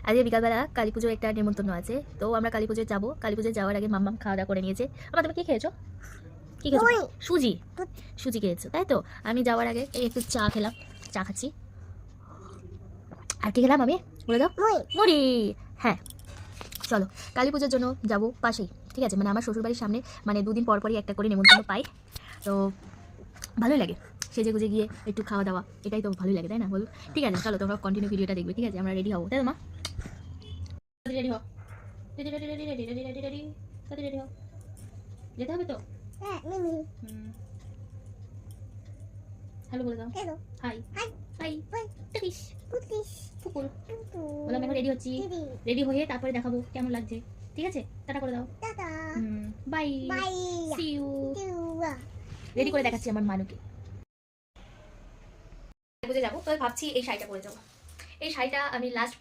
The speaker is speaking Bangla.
আজকে বিকালবেলা কালী পুজোর একটা নেমন্তন্ন আছে, তো আমরা কালী পুজোয় যাবো। কালী পুজোয় যাওয়ার আগে মাম্মাম খাওয়া দাওয়া করে নিয়েছে। আমার তুমি কি খেয়েছো? কি খেয়েছো? সুজি। সুজি খেয়েছো তাই তো? আমি যাওয়ার আগে এই একটু চা খেলাম, চা খাচ্ছি। আর কি খেলাম আমি বলে দাও? মুড়ি। হ্যাঁ, চলো কালী পুজোর জন্য যাবো পাশেই, ঠিক আছে? মানে আমার শ্বশুরবাড়ির সামনে, মানে দুদিন পর পরই একটা করে নেমন্তন্ন পাই, তো ভালোই লাগে সেজে গুজে গিয়ে একটু খাওয়া দাওয়া, এটাই তো ভালোই লাগে, তাই না বলো? ঠিক আছে চলো, তোমরা কন্টিনিউ ভিডিওটা দেখবে, ঠিক আছে? আমরা রেডি হবো, তাই তো মা? রেডি হও, ready ready ready ready ready ready ready তাড়াতাড়ি রেডি হও, যেতে হবে তো। হ্যালো বলে দাও। হ্যালো, হাই হাই হাই টুকিস টুকিস ফুকুল বলো। আমি এখন রেডি হচ্ছি, রেডি হয়ে তারপরে দেখাবো কেমন লাগছে, ঠিক আছে? টাটা করে দাও। Tata, bye bye, see you. Ready করে দেখাচ্ছি আমার মানুকে। বুঝে যাবো তো ভাবছি এই শাড়িটা পরে যাবো। এই শাড়িটা আমি লাস্ট